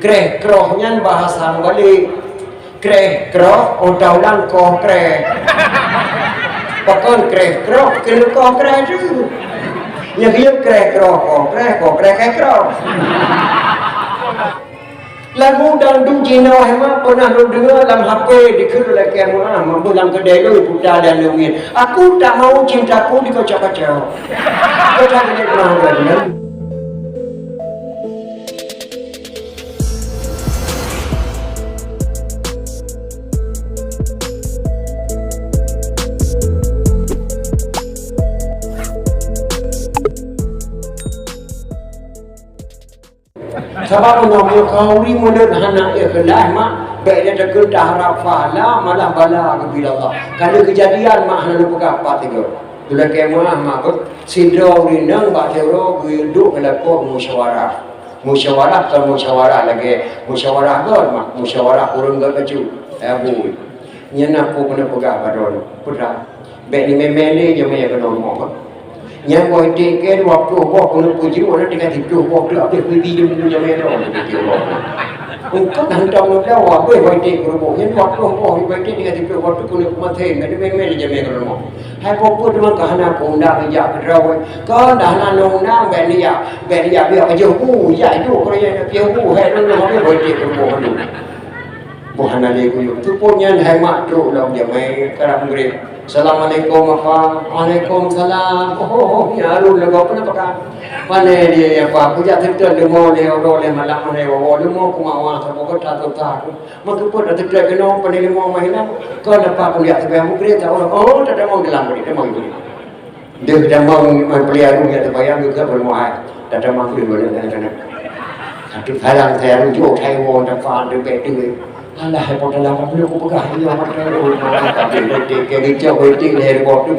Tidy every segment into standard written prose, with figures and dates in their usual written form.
Kreh krohnya bahasa Bali. Kreh kroh otaulan ko kreh. Pakon kreh kroh kena ko kreh tu. Yang dia kreh kroh ko kreh kroh. Lagu dangdut Cina hema pernah lu dengar dalam HP dikira oleh kamera mampu dalam kedai lu putar dan lungin. Aku tak mau cintaku dikocok-kocok. Kau tak boleh pernah dengar. Sebab nama kau ni mulut anak ikhlas mak baik dia tegur dah harap lah malah bala ke bila Allah. Kalau kejadian mak nak lupa apa tiga. Bila kemah mak sidro ni nang batero duduk kelako musyawarah. Musyawarah atau musyawarah lagi. Musyawarah god mak musyawarah urang gak kaju. Abu. Nyana aku kena pegang badon. Putra. Baik ni memele je mai ke normal. Yang boleh tiket waktu apa kena puji orang dengan itu waktu apa video punya merah itu untuk hantar mereka apa boleh tiket kerana yang waktu apa boleh tiket dengan itu waktu kena mati ada memang je merah hai pokok dengan kahana punda kerja kerja kan dah nang belia biar aja ya itu kalau yang dia hai nang boleh tiket kerana bukan ada itu punya hemat tu lah dia mai kerana grip. Assalamualaikum apa? Waalaikumsalam. Oh, ya arul lagu apa nak pakai? Mana dia apa? Puja terus demo leo malam leo demo kumawa sama kota kota. Maka pun ada terus kena penilaian mahina. Kau dapat kuliah tapi kamu kerja tahu oh tak ada mau dalam ni, mau ini. Dia dah mau pelihara dia terbayang juga bermuai. Tak ada mau beli dengan satu halang saya rujuk Taiwan dan Faham dia betul. Alah, hebat dalam apa dia aku pegang dia mata orang malam tak dia jauh waiting dari bawah tu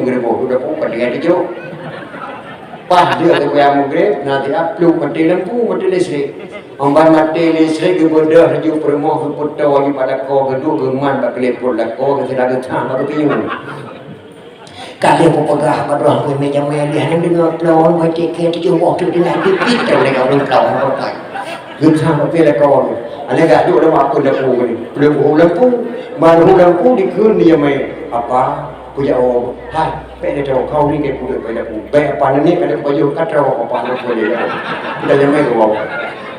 dah pun dia jauh. Pas dia tu yang mungkin nanti upload mati lampu mati listrik. Ambil mati listrik dia berdah dia permoh putar lagi pada kau kedua geman bak lepot lah kau kita dah tang baru piung. Kali aku pegang pada aku meja dia hang dengar pelawon mati ke tu waktu dia nak dipit dengan orang pelawon apa. Dia tang apa lah kau. Ada gak duduk dalam apa lampu ni? Lampu, baru lampu dikun dia mai apa? Puja orang. Hai, pek dia tahu kau ni ke pujuk pada lampu. Baik apa ni kada baju kata apa nak boleh. Kita jamai kau.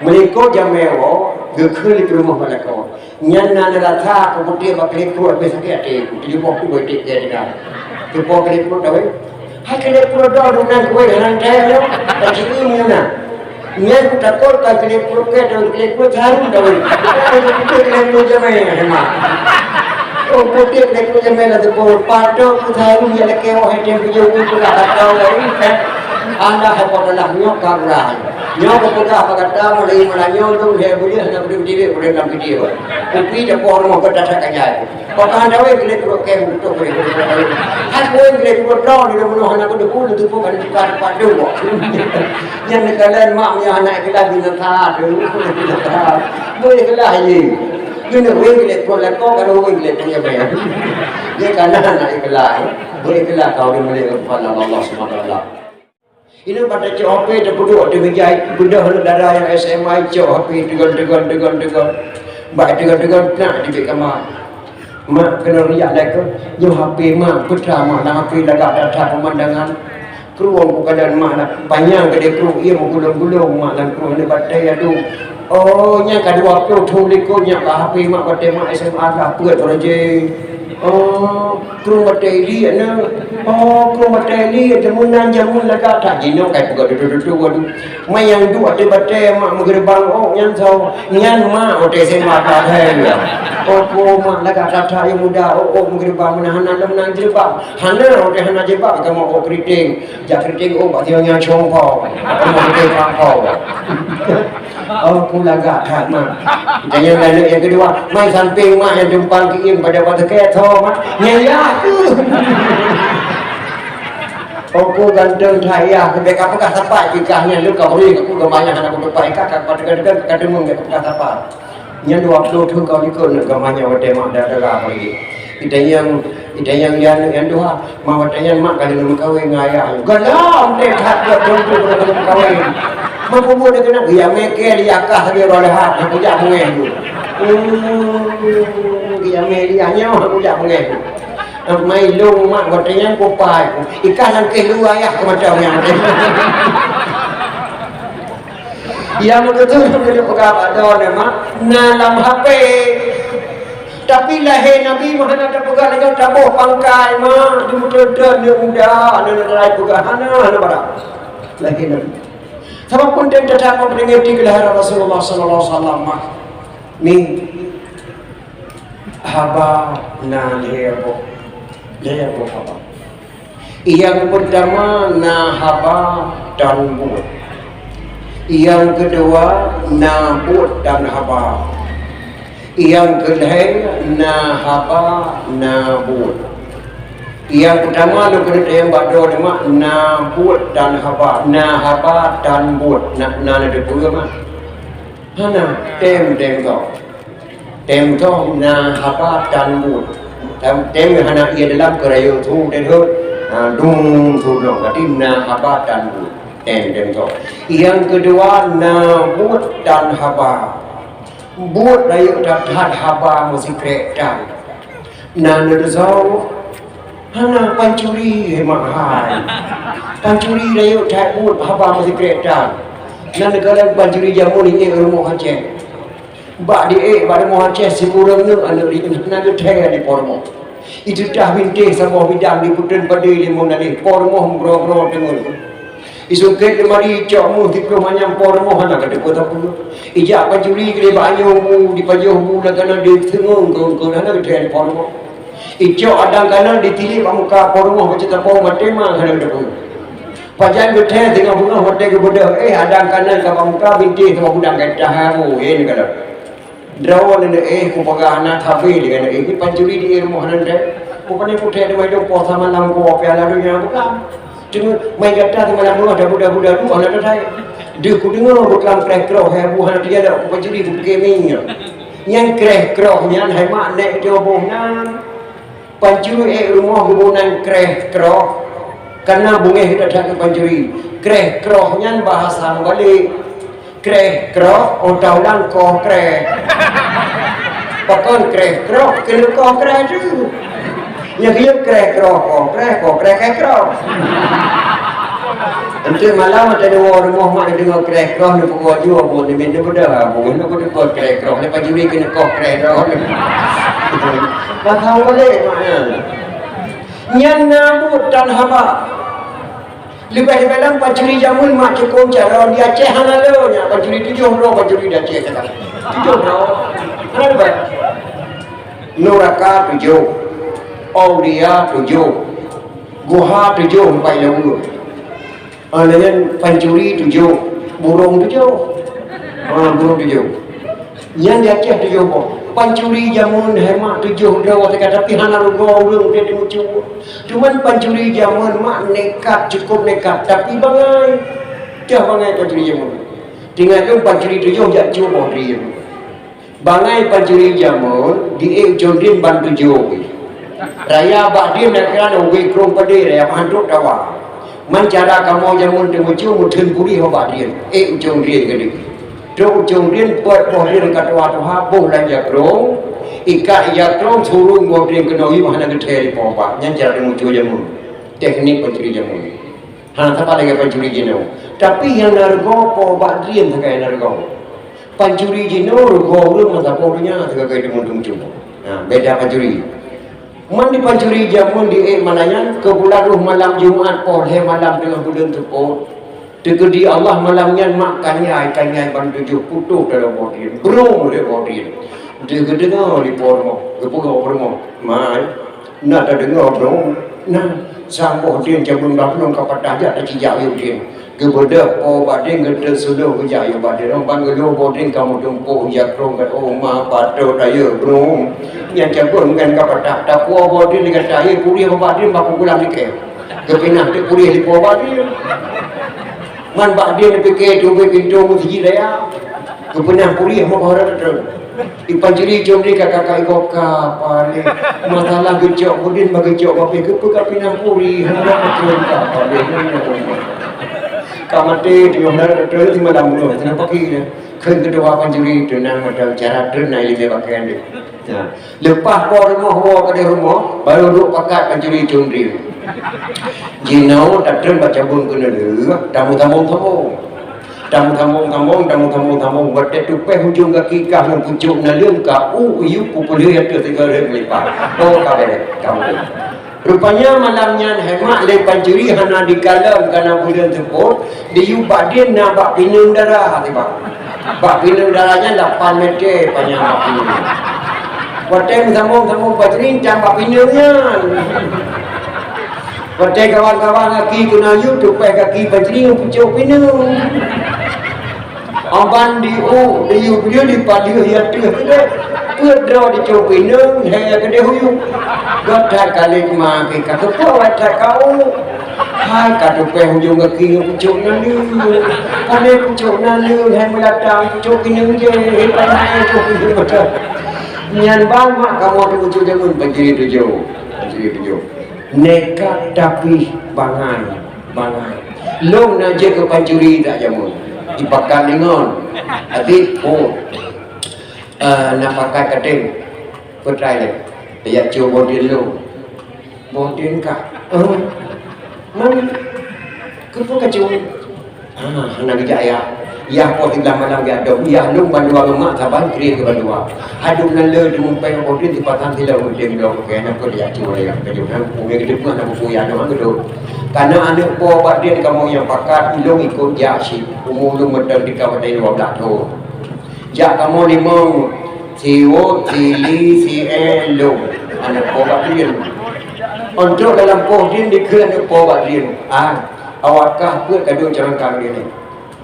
Mereka jamai kau, gekun di rumah pada kau. Nyan nana rata kau putih bakal keluar besok dia tu. Dia bawa tu betik dia dah. Dia bawa keluar dah. Hai keluar dah dengan kau yang saya lo. Tak ini mana? Yang takut kalau kelipur dan kelipur harum dah boleh. Kita kelipur jamai hemat. Oh putih kelipur jamai lah tu pun. Patok harum yang lelaki orang yang punya itu lah tahu lagi. Anda hebat dalam nyok karan. Nyok kepada apa kata mulai nyok tu dia boleh hendak berdiri boleh dalam video. Tapi dia pun mau berdatang kaya. Pakai anda wei kelipur kem tu boleh. Hak wei kelipur dah dia mana hendak berdukun tu pun kan kita padu. Yang kalian maknya anak kita bina tak, bina tak, boleh kelah ye. Bina boleh bilet pola kau kalau boleh bilet punya bayar. Dia kalah anak kelah, boleh kelah kau di mulai kepada Allah SWT. Ini pada COP dia duduk di meja budak darah yang SMA COP tegon. Baik tegon nak di kamar. Mak kena riak lagi. Yo HP mak putra mak nak HP dah data pemandangan. Keruang ku keadaan mak nak banyak ke dia keruang ia menggulung-gulung mak dan keruang dia batai aduh oh yang kedua aku tuliknya ke HP mak batai mak SMA lah apa orang je oh keruang batai dia na oh keruang batai dia jamun lagak tak jino kayak pegak duduk aduh mai yang dua ada batai mak menggerbang oh yang tahu nian mak batai SMA tak ada oh ko mak lagak tak yang muda oh menggerbang menahan menang jerbang hana batai hana jerbang kamu oh keriting jak keriting oh bak tiang yang chongpau keriting pangpau oh ku lagak tak mak dan yang kedua mai samping mak yang depan kiim pada batu keto mak nyaya tu oh ku ganteng saya kebek apa kah sapa jikahnya lu kau ring aku gamanya anak aku depan kakak pada kadang enggak kah sapa nya dua waktu tu kau dikon gamanya wate mak dah apa lagi kita yang dua mak watanya mak kali nak kahwin ngaya galam dek hak dia tu kawin Mampu dia kena dia mekeh dia akah dia rolah aku jak mengeh tu. Dia melianya aku jak mengeh tu. Mai long mak watenya ko pai ko. Ikan lang ke lu ayah ko macam yang. Yang betul kena pegang ada nama dalam HP. Tapi lahir Nabi Muhammad tak pegang dengan tabuh pangkai mah. Dia betul-betul dia muda. Ada rai pegang hana pada. Lahir Nabi. Sebab pun dia tetap memperingati kelahiran Rasulullah sallallahu alaihi wasallam. Ni haba na lebo. Lebo haba. Yang pertama na haba dan buat. Yang kedua nabut dan haba. Yang kedua nahaba nabut. Yang pertama lu kena tembak doa mak nabut dan haba. Nahaba dan but. Nak ada dua mak. Hana tem kau. Tem kau nahaba dan but. Tem hana ia dalam keraya tu dan hut. Dung tu dong. Berarti nahaba dan but. Tem kau. Yang kedua nabut dan haba. But raya dan haba mesti kereta. Nanazau hana pancuri mahal. Pancuri raya dan but haba mesti kereta. Nanagala pancuri jamu ni rumah Aceh. Bak di pada rumah Aceh sekurang ni anak di naga thai di pormo. Itu dah bintik sama bidang di putan pada limau nali pormo bro tengok. Isu ke mari cakmu di rumahnya pormo hana kata kota pun. Ijak pancuri ke banyu di pajuh la kana di tengong kau hana ke pormo. Ijak adang kana ditilip muka pormo macam tapo matema hana kata pun. Pajan bethe tengah bunga hotel ke budak adang kana ka muka bintik sama budak kata hamu ni kata. Draw ni ku paga anak thabi dengan ini pancuri di rumah nanda. Ku pane puthe de mai do po sama lam ko piala do nya bukan. Cuma mai kata di malam lu ada budak-budak tu anak saya. Dia ku dengar bukan krek-krok hebu hana dia ada ku pancuri ku gaming. Yang krek-krok nyan hai mak nek dia bohnan. Pancuri rumah gubunan krek-krok. Karena bunga kita tak pancuri. Krek-krok nyan bahasa balik. Krek-krok otaulan ko krek. Pakon krek-krok kena ko krek tu. Yang dia krek-krok ko krek. Nanti malam ada rumah mak dengar krek-krok ni pukul jua pun ni minta benda pun nak kau krek-krok lepas juri kena ko krek-krok. Tak tahu balik makna. Yang nabut dan haba. Lebih dalam pancuri jamun mak cukup cara dia Aceh hana lo nya pancuri 7 ro pancuri dia Aceh kata 7 ro hana ba Nuraka 7 Aulia 7 Guha 7 sampai lalu alayan pancuri 7 burung 7 burung 7 yang dia Aceh 7 pancuri jamun hemat 7 ro tapi hana rugo urang dia muncul. Cuman pancuri jamun mak nekat cukup nekat tapi bangai. Dah bangai pancuri jamun. Tinggal tu pancuri 7 jak cuba dia. Bangai pancuri jamun di jodin ban 7. Raya bak dia nak kena we krom pade raya handuk dawa. Man cara kamu jamun tu muncul mutun puri hoba dia. Ujung dia gede. Ujung dia buat boh dia dekat tuha boh lan jakrong ikat jakrong suruh ngobring kenoi mana keteri pompa yang cara muncul jamun teknik pancuri jamun hana apa lagi pancuri jino tapi yang nargo pompa dia pakai nargo pancuri jino nargo lu mata pornya agak kayak muncul beda pancuri mandi pancuri jamun di mananya ke bulan malam Jumat polhe malam dengan bulan tepuk Tegedi Allah malamnya makannya ikannya bantu putu dalam bodin burung dia bodin dia dengar di pormo kepulau pormo mai nak ada dengar burung nah sampo dia jabun bapun kapat aja ada cijau dia kebedak oh bading gede sudah kejaya bading orang panggil bodin kamu tumpu jakrong kat ma padu daya burung yang jabun kan kapat tak puas bodin dengan daya puri bading baku pulang dikek kepinah dia puri di bodin man bak dia nak fikir tu pintu mesti dia kepenang puri mau orang tu ipancuri jom dia kakak ikoka pale masalah gejok budin bagi gejok bape ke pinang puri hendak betul tak pale Kamati di mana terus di malam dulu, kenapa kira? Kedua pencuri tenang macam cara tenang ini pakaian dia. Lepas rumah rumah, baru duduk pakai pencuri cundri. Jinau tak terus baca bun kena dulu, tamu. Bertek tupai hujung kaki kah dan pucuk nalung kah, iu popular yang tertiga melipat. Kamu. Rupanya malamnya hemat le pancuri hana di kalam kana bulan tersebut diu badin na bak pinung darah tiba. Bak pinung darahnya 8 meter panjang bak pinung. Watem sambung pancuri bak pinungnya. Watem kawan-kawan kaki kena yu tupai kaki pancuri pucuk pinung. Aban diu dia di padi ya tu Pedro di copinung hanya kena huyung. Gata kali kemaki kata kata kau. Hai kata hujung kaki pucuk nalu. Kali pucuk nalu hai melatang pucuk pinung je. Panai pucuk betul. Nyan bang mak kamu tu pucuk jamun pencuri tujuh. Nekat tapi bangai. Long naje ke pencuri tak jamun. Dipakai dengan adik nak pakai kadang petrai le ya cuba bodin kah mana kepo kacau nak jaya ya pun tidak malam ya dong ya lung bandua mak saban kiri ke bandua aduk nalle di mumpai bodin di patang hilang bodin dong kena ko dia cuba ya kacau kan punya gede pun nak punya dong gitu karena anak po badin kamu yang pakai ilung ikut jasi umur lu medang di kawasan 12 tahun. Ya kamu limau siwo cili si elo anak pobadin untuk dalam bodin dikelan pobadin awakah pun kadang jangan kali ni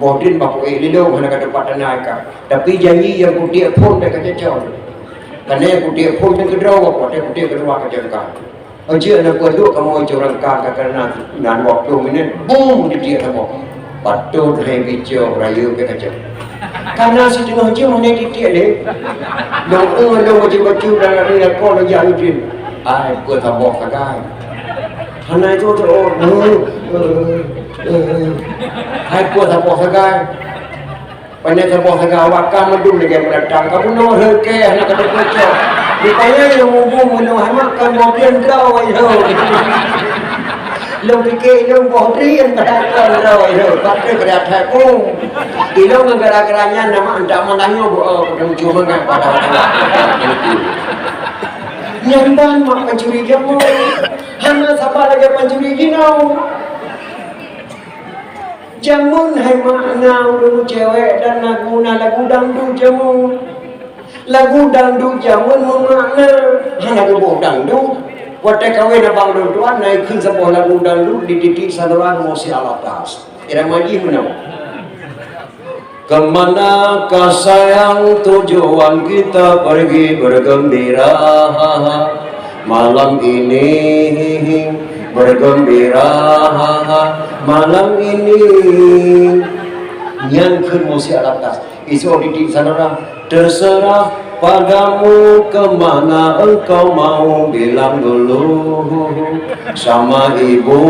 bodin bapu lilo mana kata patana ka tapi janji yang putih pun dah kata jauh kerana yang putih pun yang kedua putih kedua kata jangka aja nak kedua kamu orang ka kerana nan waktu minit boom dia kamu patut hai bijo rayu ke kacau karena si tengah je mana titik le long baju dan ada kau lagi ayudin buat tambah kagai hana itu buat tambah kagai pandai tambah kagai awak kamu dulu dengan melatang kamu nak herke nak kata kocok rupanya yang umum menuhamak kamu biar kau ayo long fikir long bohrian berada rồi patut kerja aku ilong gara-garanya nama anda manganyo bukan cuma ngan pada nyamban mak pencuri jamu hana siapa lagi pencuri ginau jamun hai mak ngau dulu cewek dan lagu dangdut lagu dangdut jamun makna hana lagu dangdut Wadah kawin abang tuan naik ke sebuah lagu dangdut di titik saluran Mosi Alatas. Irama mana? Kemanakah sayang tujuan kita pergi bergembira malam ini bergembira malam ini yang ke Mosi Alatas. Isu di titik saluran terserah padamu kemana engkau mau bilang dulu sama ibu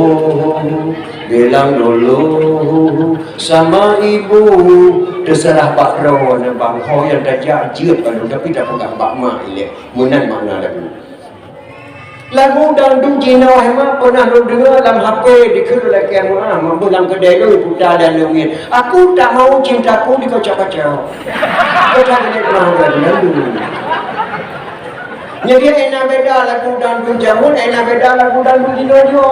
bilang dulu sama ibu terserah Pak Rawan dan Bang Ho yang dah jajir tapi dah pegang Pak Mak ini munan makna lagu dangdut Cina hemat pernah lu dengar dalam HP dikira lagi mampu dalam kedai lu putar dan lungin aku tak mau cintaku dikocok-kocok kau tak boleh kenal dangdut jadi enak beda lagu dangdut jamun enak beda lagu dangdut Cina jo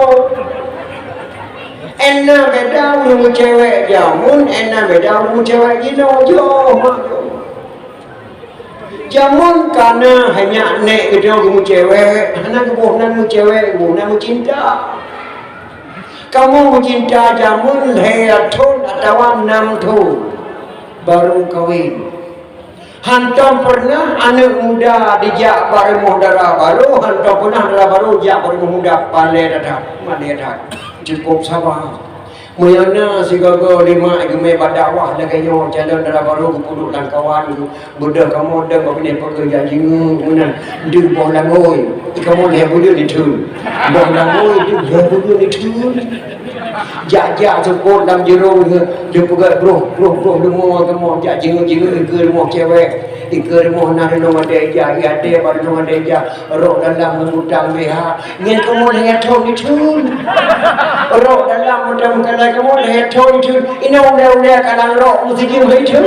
enak beda ungu cewek jamun enak beda ungu cewek Cina jo jamun karena hanya nek kita kamu cewek, hanya kebohongan mu cewek, kebohongan mu cinta. Kamu mu cinta jamun heatun atau 6 tahun baru kawin. Hantam pernah anak muda dijak baru muda baru, hantam pernah darah baru jak baru muda pandai datang, cukup sabar. Muyana si gagal lima gemai badawah dah kayo jalan darah baru kuduk dan kawan budak kamu dah bapa ni pekerja jingu kemudian di boh langoi kamu lihat budak ni tu boh langoi tu lihat budak ni tu Jak sokot dalam jerung dia pegat bro demor jak jingu ke demor cewek ke demor nak nama deja ya de pada nama deja rok dalam mengutang beha ngen kamu lihat thon itu rok dalam mudah kalau kamu lihat thon itu ini udah kadang rok mesti jingu itu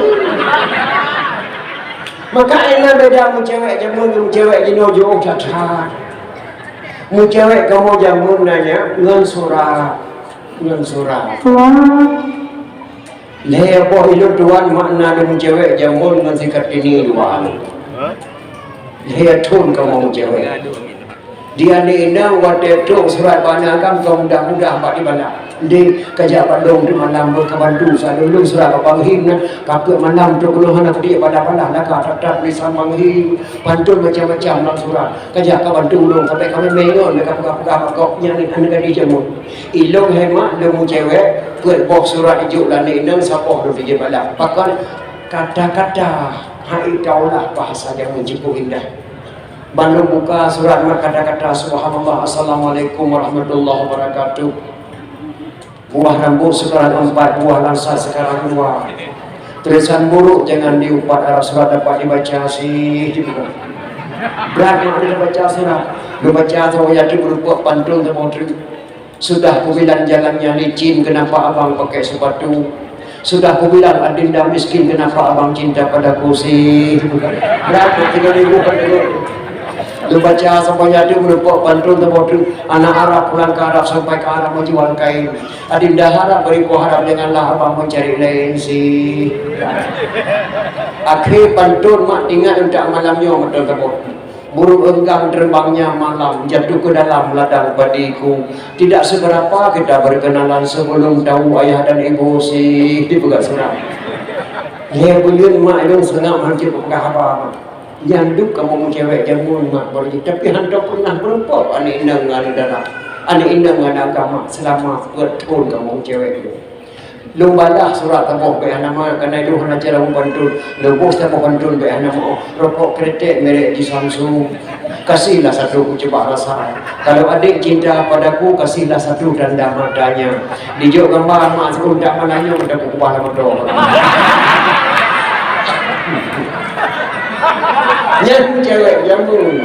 maka enak beda mu cewek jamun mu cewek jino jauh cacat mu cewek kamu jamun nanya ngan surah lepo hidup tuan makna mu cewek jamun ngan sikat ini luan lepo tun kamu mu cewek dia ni nang wate tu surat panagam kau mudah-mudah pak di mana di kerja padong di malam berkabantu selalu surat panghim kakek malam tu keluhan aku dia pada-pada nak tetap di samanghi pantun macam-macam dalam surat kerja kabantu dong sampai kami mengon dekat pegah-pegah koknya ni anak di jamun ilong hemat demu cewek buat box surat ijuk lah ni nang sapoh tu di malam pakai kata-kata hai kaulah bahasa yang menjipu indah. Bandung buka surat kata-kata subhanallah assalamualaikum warahmatullahi wabarakatuh. Buah rambut sekarang 4, buah lansa sekarang 2. Tulisan buruk jangan diupat arah surat dapat dibaca sih dibuka. Berarti ada baca surat. Dibaca saya tu berupa pantun semua. Sudah ku bilang jalannya licin kenapa abang pakai sepatu. Sudah ku bilang adinda miskin kenapa abang cinta padaku sih. Berarti 3.000 per lu baca sampai ada berupa pantun terbodoh anak Arab pulang ke Arab sampai ke Arab menjual kain adinda harap beribu harap janganlah abang mencari lain sih akhir pantun mak tinggal untuk malamnya betul terbodoh burung enggang terbangnya malam jatuh ke dalam ladang padiku tidak seberapa kita berkenalan sebelum tahu ayah dan ibu sih dipegang surat dia beliau mak itu setengah hancur pegah apa yang duk kamu cewek jamun mak boleh tapi hendak pernah berempat ane indang ada darah ane indang ada agama selama betul kamu cewek itu lu balah surat tamu be nama kana itu hana cara pantun lu bos tamu pantun be nama rokok kretek merek di Samsung kasihlah satu ku coba rasa kalau adik cinta padaku kasihlah satu tanda matanya dijuk gambar mak seundak mananya udah ku kubah lama yang cewek jamun